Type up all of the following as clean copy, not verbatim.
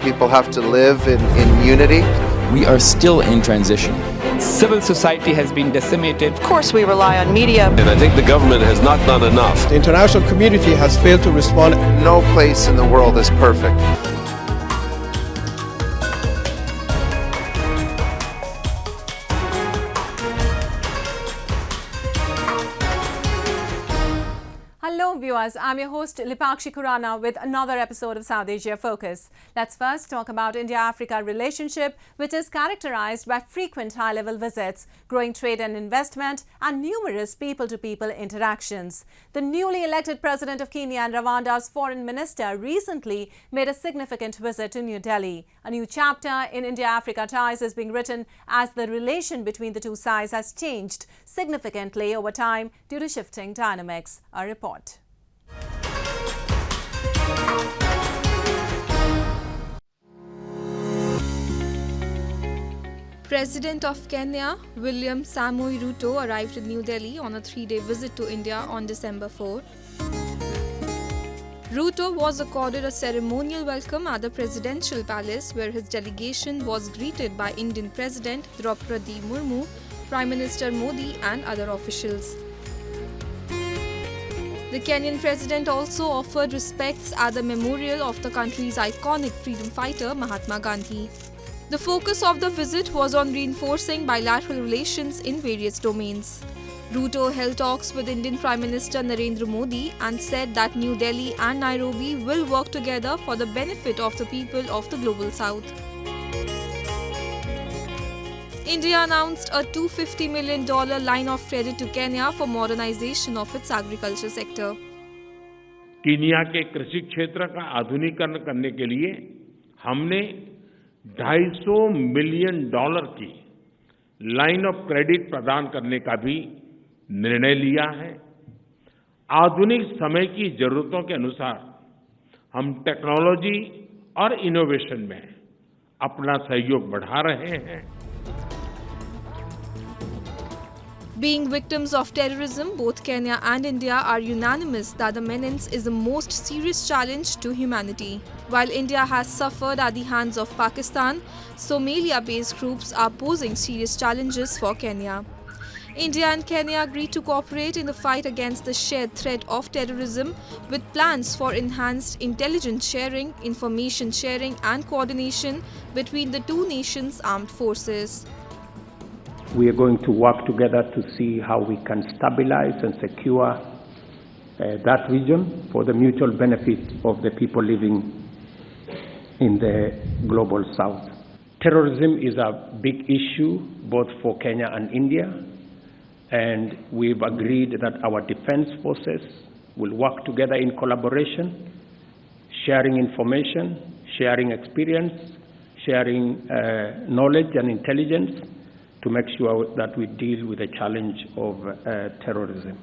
people have to live in unity. We are still in transition. Civil society has been decimated. Of course, we rely on media. And I think the government has not done enough. The international community has failed to respond. No place in the world is perfect. Hello viewers, I'm your host Lipakshi Khurana with another episode of South Asia Focus. Let's first talk about India-Africa relationship, which is characterized by frequent high-level visits, growing trade and investment, and numerous people-to-people interactions. The newly elected president of Kenya and Rwanda's foreign minister recently made a significant visit to New Delhi. A new chapter in India-Africa ties is being written as the relation between the two sides has changed significantly over time due to shifting dynamics. A report. President of Kenya, William Samoei Ruto, arrived in New Delhi on a 3-day visit to India on December 4. Ruto was accorded a ceremonial welcome at the Presidential Palace, where his delegation was greeted by Indian President Draupadi Murmu, Prime Minister Modi and other officials. The Kenyan president also offered respects at the memorial of the country's iconic freedom fighter Mahatma Gandhi. The focus of the visit was on reinforcing bilateral relations in various domains. Ruto held talks with Indian Prime Minister Narendra Modi and said that New Delhi and Nairobi will work together for the benefit of the people of the Global South. India announced a $250 million line of credit to Kenya for modernization of its agriculture sector. Kenya के कृषि क्षेत्र का आधुनिकीकरण करने के लिए हमने $250 million की लाइन ऑफ क्रेडिट प्रदान करने का भी निर्णय लिया है। आधुनिक समय की जरूरतों के अनुसार हम टेक्नोलॉजी और इनोवेशन में अपना सहयोग बढ़ा रहे हैं। Being victims of terrorism, both Kenya and India are unanimous that the menace is the most serious challenge to humanity. While India has suffered at the hands of Pakistan, Somalia-based groups are posing serious challenges for Kenya. India and Kenya agreed to cooperate in the fight against the shared threat of terrorism with plans for enhanced intelligence sharing, information sharing and coordination between the two nations' armed forces. We are going to work together to see how we can stabilize and secure that region for the mutual benefit of the people living in the Global South. Terrorism is a big issue both for Kenya and India, and we've agreed that our defense forces will work together in collaboration, sharing information, sharing experience, sharing knowledge and intelligence to make sure that we deal with the challenge of terrorism.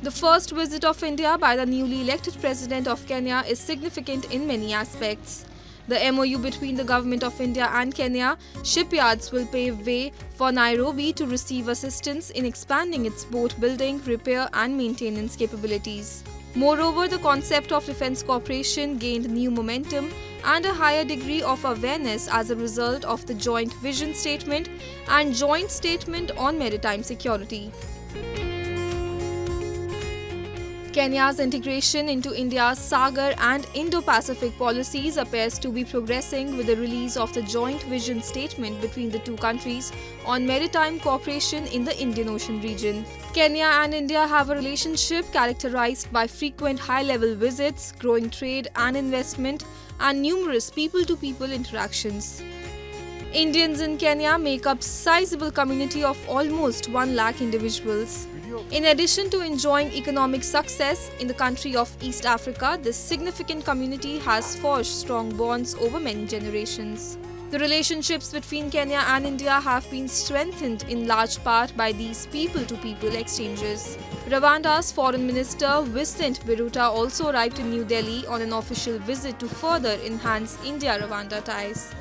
The first visit of India by the newly elected president of Kenya is significant in many aspects. The MOU between the Government of India and Kenya shipyards will pave way for Nairobi to receive assistance in expanding its boat building, repair and maintenance capabilities. Moreover, the concept of defense cooperation gained new momentum and a higher degree of awareness as a result of the joint vision statement and joint statement on maritime security. Kenya's integration into India's Sagar and Indo-Pacific policies appears to be progressing with the release of the joint vision statement between the two countries on maritime cooperation in the Indian Ocean region. Kenya and India have a relationship characterized by frequent high-level visits, growing trade and investment, and numerous people-to-people interactions. Indians in Kenya make up a sizable community of almost 1 lakh individuals. In addition to enjoying economic success in the country of East Africa, this significant community has forged strong bonds over many generations. The relationships between Kenya and India have been strengthened in large part by these people-to-people exchanges. Rwanda's Foreign Minister Vincent Biruta also arrived in New Delhi on an official visit to further enhance India-Rwanda ties.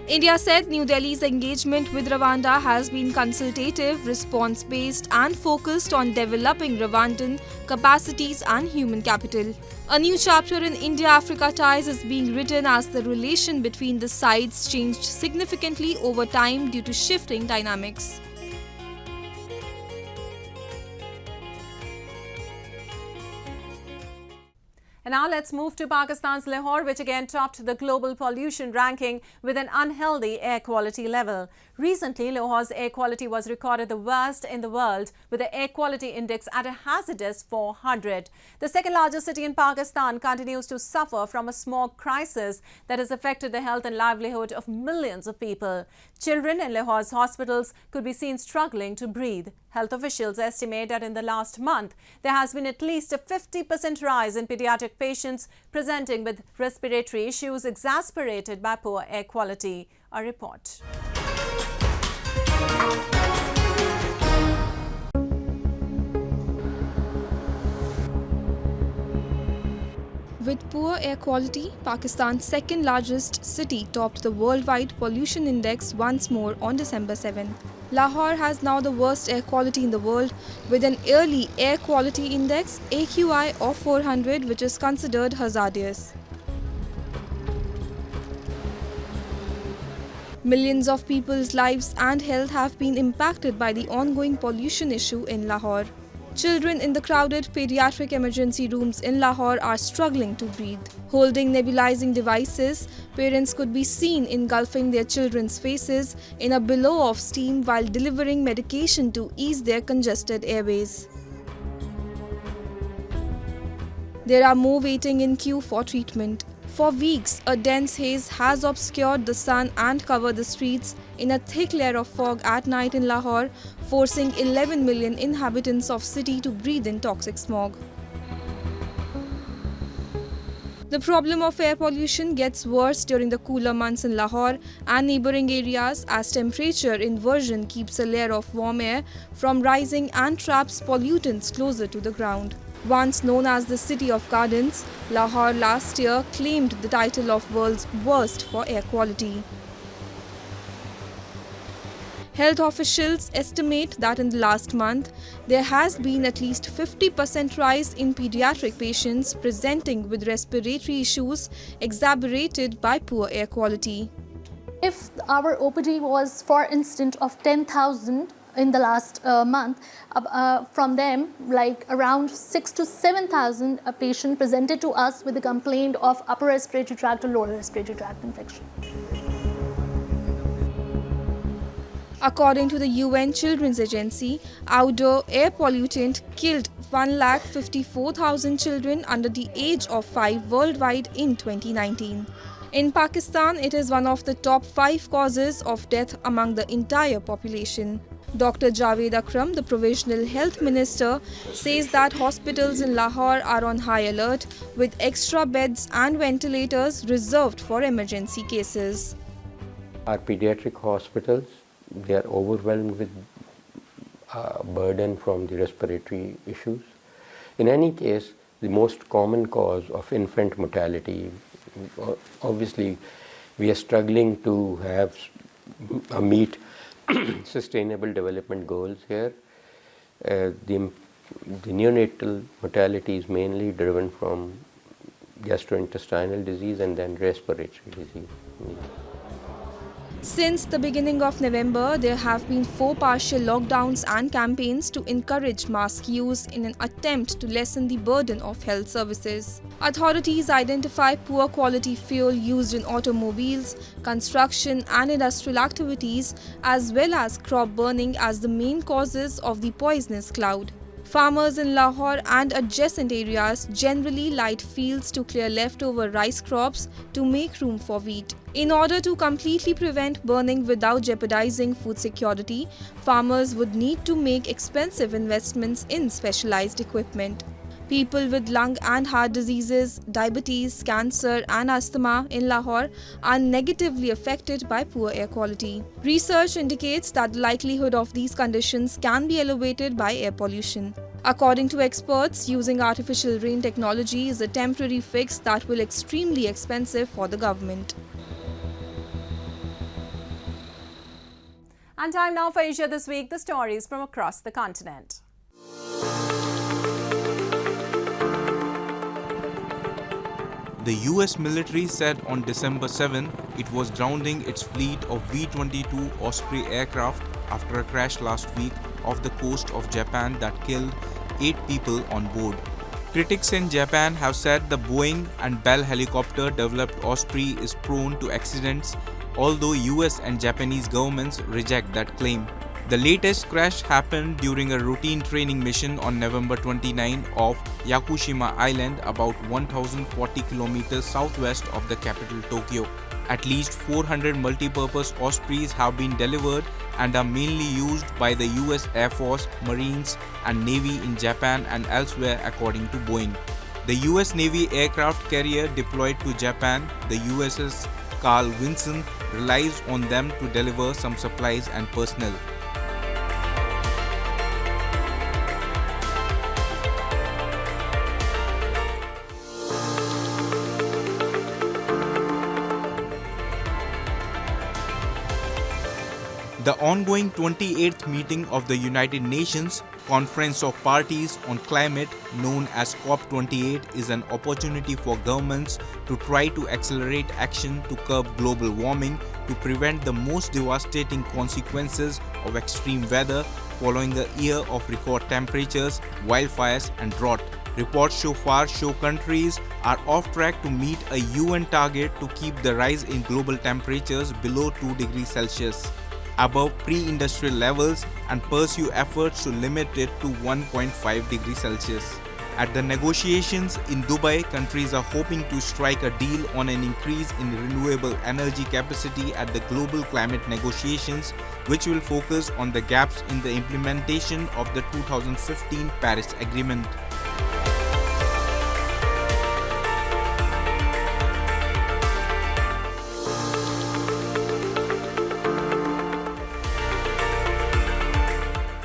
India said New Delhi's engagement with Rwanda has been consultative, response-based and focused on developing Rwandan capacities and human capital. A new chapter in India-Africa ties is being written as the relation between the sides changed significantly over time due to shifting dynamics. And now let's move to Pakistan's Lahore, which again topped the global pollution ranking with an unhealthy air quality level. Recently, Lahore's air quality was recorded the worst in the world, with the air quality index at a hazardous 400. The second largest city in Pakistan continues to suffer from a smog crisis that has affected the health and livelihood of millions of people. Children in Lahore's hospitals could be seen struggling to breathe. Health officials estimate that in the last month, there has been at least a 50% rise in pediatric patients presenting with respiratory issues exacerbated by poor air quality. A report. With poor air quality, Pakistan's second largest city topped the worldwide pollution index once more on December 7. Lahore has now the worst air quality in the world, with an yearly air quality index AQI of 400, which is considered hazardous. Millions of people's lives and health have been impacted by the ongoing pollution issue in Lahore. Children in the crowded pediatric emergency rooms in Lahore are struggling to breathe. Holding nebulizing devices, parents could be seen engulfing their children's faces in a billow of steam while delivering medication to ease their congested airways. There are more waiting in queue for treatment. For weeks, a dense haze has obscured the sun and covered the streets in a thick layer of fog at night in Lahore, forcing 11 million inhabitants of city to breathe in toxic smog. The problem of air pollution gets worse during the cooler months in Lahore and neighbouring areas as temperature inversion keeps a layer of warm air from rising and traps pollutants closer to the ground. Once known as the City of Gardens, Lahore last year claimed the title of world's worst for air quality. Health officials estimate that in the last month, there has been at least 50% rise in pediatric patients presenting with respiratory issues exacerbated by poor air quality. If our OPD was, for instance, of 10,000 in the last month, from them, like around 6,000 to 7,000 patients presented to us with a complaint of upper respiratory tract or lower respiratory tract infection. According to the UN Children's Agency, outdoor air pollutant killed 1,54,000 children under the age of 5 worldwide in 2019. In Pakistan, it is one of the top 5 causes of death among the entire population. Dr. Javed Akram, the Provisional Health Minister, says that hospitals in Lahore are on high alert with extra beds and ventilators reserved for emergency cases. Our pediatric hospitals, they are overwhelmed with burden from the respiratory issues. In any case, the most common cause of infant mortality, obviously we are struggling to meet sustainable development goals here. The neonatal mortality is mainly driven from gastrointestinal disease and then respiratory disease. Since the beginning of November, there have been 4 partial lockdowns and campaigns to encourage mask use in an attempt to lessen the burden of health services. Authorities identify poor quality fuel used in automobiles, construction and industrial activities, as well as crop burning as the main causes of the poisonous cloud. Farmers in Lahore and adjacent areas generally light fields to clear leftover rice crops to make room for wheat. In order to completely prevent burning without jeopardizing food security, farmers would need to make expensive investments in specialized equipment. People with lung and heart diseases, diabetes, cancer and asthma in Lahore are negatively affected by poor air quality. Research indicates that the likelihood of these conditions can be elevated by air pollution. According to experts, using artificial rain technology is a temporary fix that will be extremely expensive for the government. And time now for Asia This Week, the stories from across the continent. The US military said on December 7 it was grounding its fleet of V-22 Osprey aircraft after a crash last week off the coast of Japan that killed 8 people on board. Critics in Japan have said the Boeing and Bell helicopter developed Osprey is prone to accidents, although US and Japanese governments reject that claim. The latest crash happened during a routine training mission on November 29 off Yakushima Island, about 1,040 kilometers southwest of the capital Tokyo. At least 400 multi-purpose Ospreys have been delivered and are mainly used by the US Air Force, Marines and Navy in Japan and elsewhere, according to Boeing. The US Navy aircraft carrier deployed to Japan, the USS Carl Vinson, relies on them to deliver some supplies and personnel. The ongoing 28th meeting of the United Nations Conference of Parties on Climate, known as COP28, is an opportunity for governments to try to accelerate action to curb global warming to prevent the most devastating consequences of extreme weather following a year of record temperatures, wildfires and drought. Reports so far show countries are off track to meet a UN target to keep the rise in global temperatures below 2 degrees Celsius, above pre-industrial levels, and pursue efforts to limit it to 1.5 degrees Celsius. At the negotiations in Dubai, countries are hoping to strike a deal on an increase in renewable energy capacity at the global climate negotiations, which will focus on the gaps in the implementation of the 2015 Paris Agreement.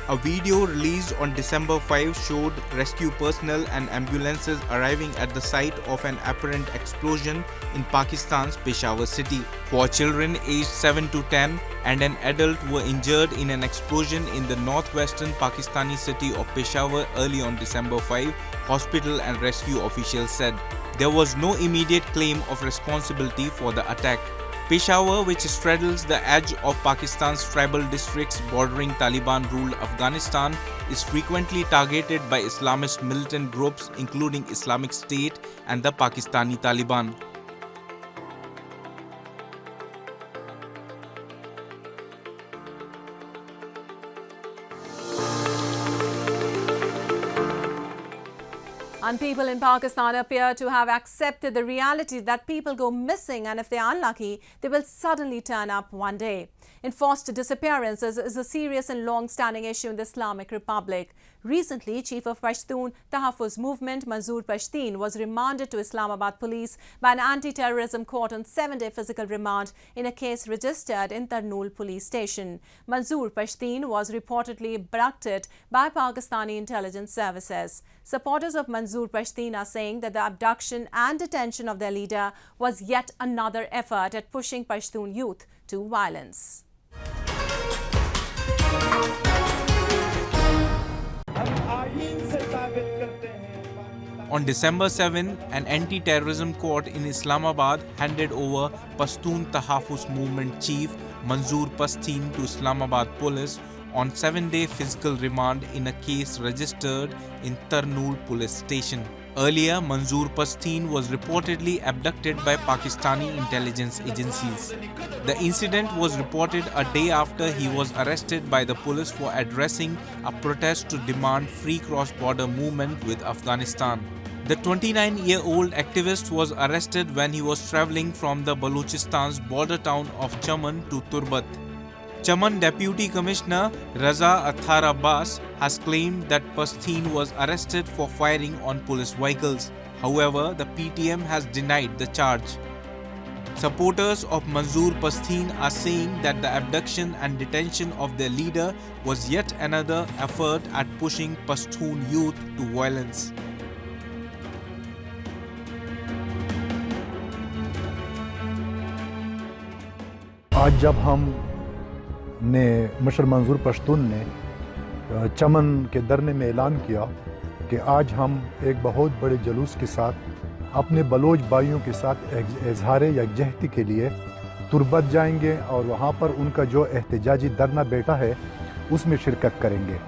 A video released on December 5 showed rescue personnel and ambulances arriving at the site of an apparent explosion in Pakistan's Peshawar city. 4 children aged 7 to 10 and an adult were injured in an explosion in the northwestern Pakistani city of Peshawar early on December 5, hospital and rescue officials said. There was no immediate claim of responsibility for the attack. Peshawar, which straddles the edge of Pakistan's tribal districts bordering Taliban-ruled Afghanistan, is frequently targeted by Islamist militant groups including Islamic State and the Pakistani Taliban. And people in Pakistan appear to have accepted the reality that people go missing, and if they are unlucky, they will suddenly turn up one day. Enforced disappearances is a serious and long-standing issue in the Islamic Republic. Recently, Chief of Pashtun Tahaffuz Movement Manzoor Pashtun was remanded to Islamabad police by an anti-terrorism court on 7-day physical remand in a case registered in Tarnool police station. Manzoor Pashtun was reportedly abducted by Pakistani intelligence services. Supporters of Manzoor Pashtun are saying that the abduction and detention of their leader was yet another effort at pushing Pashtun youth to violence. On December 7, an anti-terrorism court in Islamabad handed over Pashtun Tahaffuz Movement chief Manzoor Pashtun to Islamabad police on 7-day physical remand in a case registered in Tarnool police station. Earlier, Manzoor Pashtun was reportedly abducted by Pakistani intelligence agencies. The incident was reported a day after he was arrested by the police for addressing a protest to demand free cross-border movement with Afghanistan. The 29-year-old activist was arrested when he was traveling from the Balochistan's border town of Chaman to Turbat. Chaman Deputy Commissioner Raza Athar Abbas has claimed that Pashtun was arrested for firing on police vehicles. However, the PTM has denied the charge. Supporters of Manzoor Pashtun are saying that the abduction and detention of their leader was yet another effort at pushing Pashtun youth to violence. आज जब हम ने मशर मंजूर पश्तून ने चमन के धरने में ऐलान किया कि आज हम एक बहुत बड़े जुलूस के साथ अपने बलोच भाइयों के साथ इजहार यकजहती के लिए तुर्बत जाएंगे और वहाँ पर उनका जो एहतजाजी धरना बैठा है उसमें शिरकत करेंगे।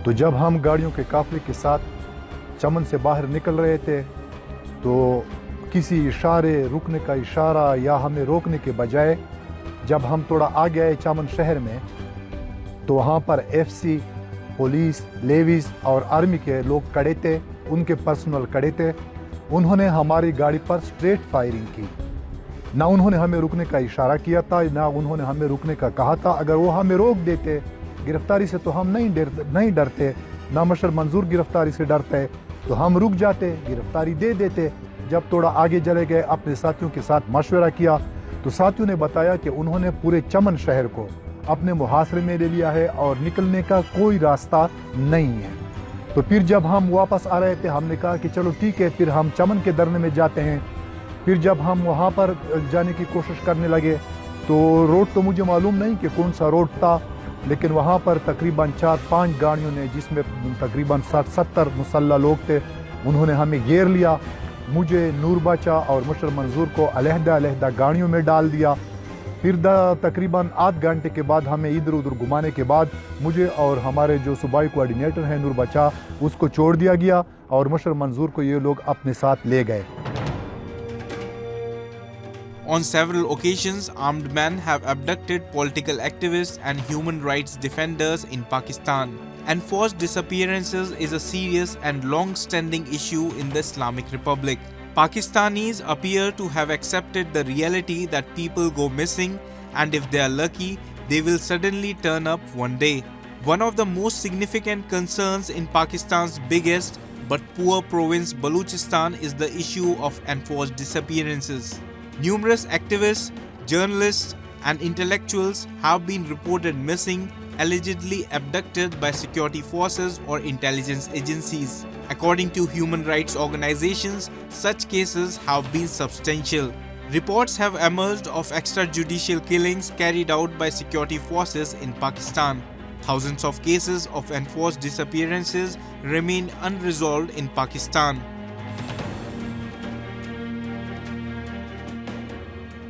तो जब हम गाड़ियों के काफिले के साथ चमन से बाहर निकल रहे थे तो किसी इशारे, रुकने का इशारा या हमें रोकने के बजाय जब हम थोड़ा आगे आए चमन शहर में तो वहाँ पर एफसी, पुलिस, लेविस और आर्मी के लोग खड़े थे, उनके पर्सनल खड़े थे। उन्होंने हमारी गाड़ी पर स्ट्रेट फायरिंग की। ना उन्होंने हमें रुकने का इशारा किया था, ना उन्होंने हमें रुकने का कहा था। अगर वो हमें रोक देते, गिरफ्तारी से तो हम नहीं डरते, ना मशर मंजूर गिरफ्तारी से डरते, तो हम रुक जाते, गिरफ्तारी दे देते। जब थोड़ा आगे चले गए, अपने साथियों के साथ मशवरा किया तो साथियों ने बताया कि उन्होंने पूरे चमन शहर को अपने मुहासरे में ले लिया है और निकलने का कोई रास्ता नहीं है। तो फिर जब हम वापस आ रहे थे हमने कहा कि चलो ठीक है, फिर हम चमन के धरने में जाते हैं। फिर जब हम वहाँ पर जाने की कोशिश करने लगे तो रोड तो मुझे मालूम नहीं कि कौन सा रोड था, लेकिन वहाँ पर तकरीबन 4-5 गाड़ियों ने, जिसमें तकरीबन 60-70 मुसल्ला लोग थे, उन्होंने हमें घेर लिया। मुझे, नूर बाचा और मशर मंजूर को अलहदा गाड़ियों में डाल दिया। फिर तकरीबन आध घंटे के बाद हमें इधर उधर घुमाने के बाद मुझे और हमारे जो सूबाई कोऑर्डिनेटर हैं नूर बचा, उसको छोड़ दिया गया और मशर मंजूर को ये लोग अपने साथ ले गए। On several occasions, armed men have abducted political activists and human rights defenders in Pakistan. Enforced disappearances is a serious and long-standing issue in the Islamic Republic. Pakistanis appear to have accepted the reality that people go missing, and if they are lucky, they will suddenly turn up one day. One of the most significant concerns in Pakistan's biggest but poor province Balochistan is the issue of enforced disappearances. Numerous activists, journalists, and intellectuals have been reported missing, allegedly abducted by security forces or intelligence agencies. According to human rights organizations, such cases have been substantial. Reports have emerged of extrajudicial killings carried out by security forces in Pakistan. Thousands of cases of enforced disappearances remain unresolved in Pakistan.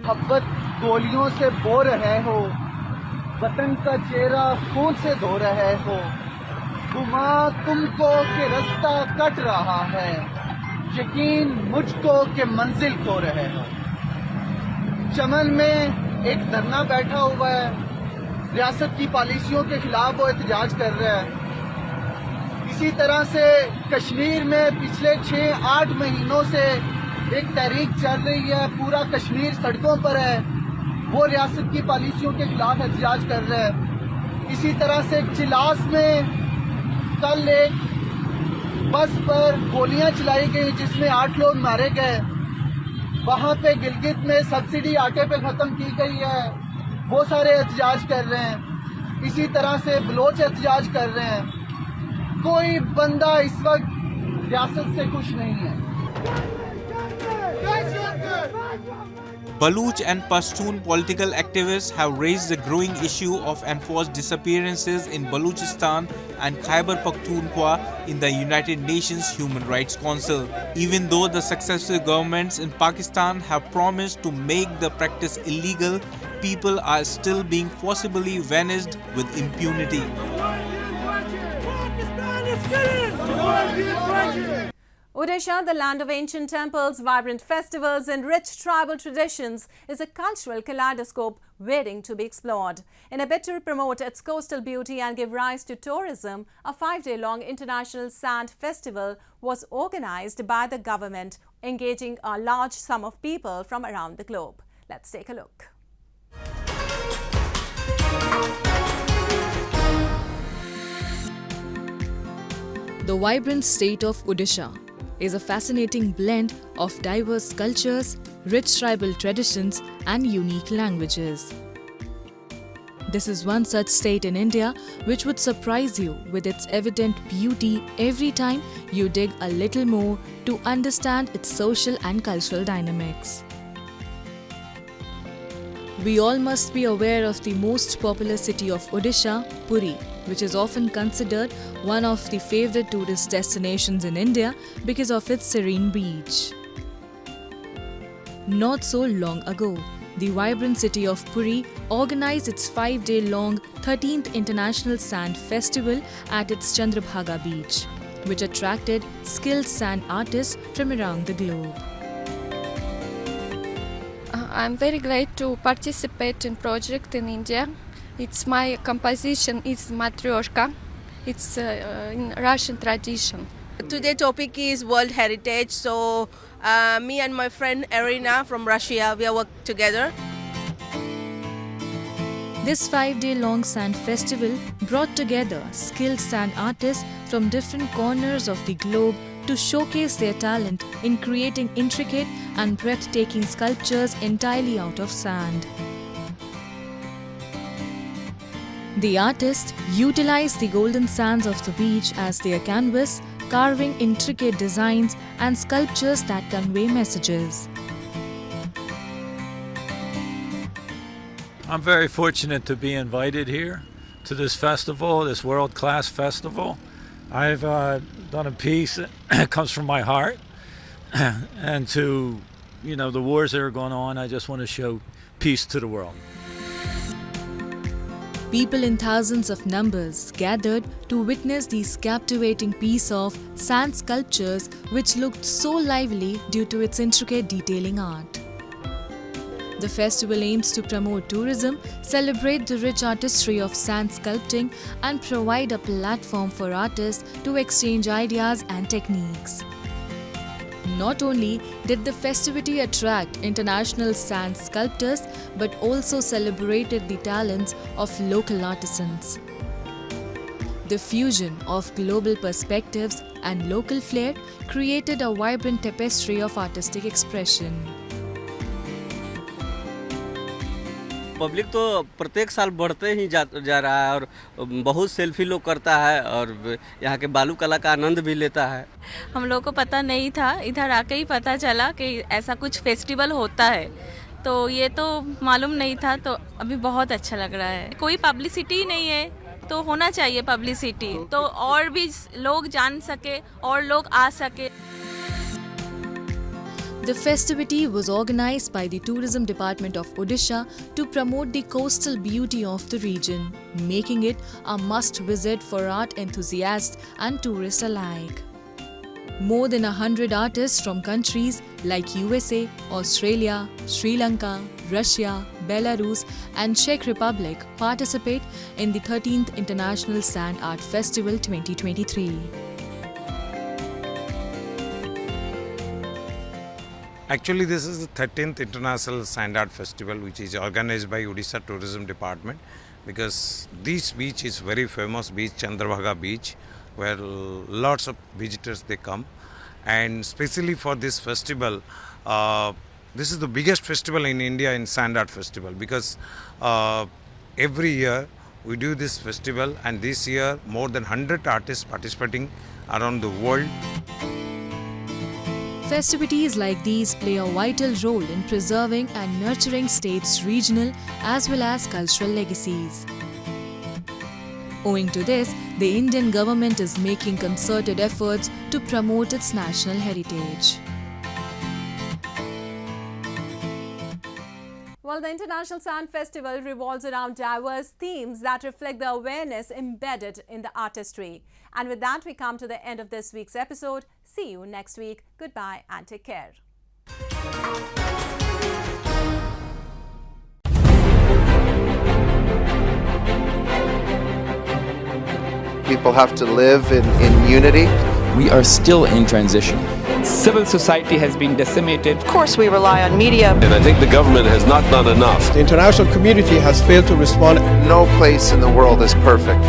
मोहब्बत गोलियों से बो रहे हो, वतन का चेहरा खून से धो रहे हो, गुमा तुमको कि रास्ता कट रहा है, यकीन मुझको कि मंजिल खो रहे हो। चमन में एक धरना बैठा हुआ है, रियासत की पॉलिसियों के खिलाफ वो एहतजाज कर रहा है। इसी तरह से कश्मीर में पिछले 6-8 महीनों से एक तहरीक चल रही है, पूरा कश्मीर सड़कों पर है, वो रियासत की पॉलिसियों के खिलाफ एहतजाज कर रहा है। इसी तरह से चिलास में कल एक बस पर गोलियां चलाई गई जिसमें 8 लोग मारे गए। वहां पे गिलगित में सब्सिडी आटे पे खत्म की गई है, वो सारे एहतजाज कर रहे हैं। इसी तरह से बलोच एहतजाज कर रहे हैं। कोई बंदा इस वक्त रियासत से खुश नहीं है। Baloch and Pashtun political activists have raised the growing issue of enforced disappearances in Balochistan and Khyber Pakhtunkhwa in the United Nations Human Rights Council. Even though the successive governments in Pakistan have promised to make the practice illegal, people are still being forcibly vanished with impunity. Odisha, the land of ancient temples, vibrant festivals and rich tribal traditions, is a cultural kaleidoscope waiting to be explored. In a bid to promote its coastal beauty and give rise to tourism, a 5-day-long international sand festival was organized by the government, engaging a large sum of people from around the globe. Let's take a look. The vibrant state of Odisha is a fascinating blend of diverse cultures, rich tribal traditions, and unique languages. This is one such state in India which would surprise you with its evident beauty every time you dig a little more to understand its social and cultural dynamics. We all must be aware of the most popular city of Odisha, Puri, which is often considered one of the favorite tourist destinations in India because of its serene beach. Not so long ago, the vibrant city of Puri organized its 5-day-long 13th International Sand Festival at its Chandrabhaga beach, which attracted skilled sand artists from around the globe. I'm very glad to participate in project in India. It's my composition is Matryoshka. It's in Russian tradition. Today's topic is World Heritage, so me and my friend Irina from Russia, we are working together. This 5-day-long sand festival brought together skilled sand artists from different corners of the globe to showcase their talent in creating intricate and breathtaking sculptures entirely out of sand. The artists utilized the golden sands of the beach as their canvas, carving intricate designs and sculptures that convey messages. I'm very fortunate to be invited here to this festival, this world-class festival. I've done a piece that comes from my heart, and to, the wars that are going on, I just want to show peace to the world. People in thousands of numbers gathered to witness these captivating piece of sand sculptures which looked so lively due to its intricate detailing art. The festival aims to promote tourism, celebrate the rich artistry of sand sculpting and provide a platform for artists to exchange ideas and techniques. Not only did the festivity attract international sand sculptors, but also celebrated the talents of local artisans. The fusion of global perspectives and local flair created a vibrant tapestry of artistic expression. Public तो प्रत्येक साल बढ़ते ही जा रहा है और बहुत selfie लोग करता है और यहाँ के बालू कला का आनंद भी लेता है। हम लोग को पता नहीं था, इधर आके ही पता चला कि ऐसा कुछ फेस्टिवल होता है, तो ये तो मालूम नहीं था, तो अभी बहुत अच्छा लग रहा है। कोई पब्लिसिटी नहीं है तो होना चाहिए पब्लिसिटी, तो और भी लोग जान सके और लोग आ सके। The festivity was organized by the Tourism Department of Odisha to promote the coastal beauty of the region, making it a must-visit for art enthusiasts and tourists alike. More than 100 artists from countries like USA, Australia, Sri Lanka, Russia, Belarus and Czech Republic participate in the 13th International Sand Art Festival 2023. Actually, this is the 13th International Sand Art Festival, which is organized by Odisha Tourism Department, because this beach is very famous beach, Chandrabhaga beach, where lots of visitors they come. And especially for this festival, this is the biggest festival in India in Sand Art Festival, because every year we do this festival, and this year more than 100 artists participating around the world. Festivities like these play a vital role in preserving and nurturing states' regional as well as cultural legacies. Owing to this, the Indian government is making concerted efforts to promote its national heritage. Well, the International Sand Festival revolves around diverse themes that reflect the awareness embedded in the artistry. And with that, we come to the end of this week's episode. See you next week. Goodbye and take care. People have to live in unity. We are still in transition. Civil society has been decimated. Of course, we rely on media. And I think the government has not done enough. The international community has failed to respond. No place in the world is perfect.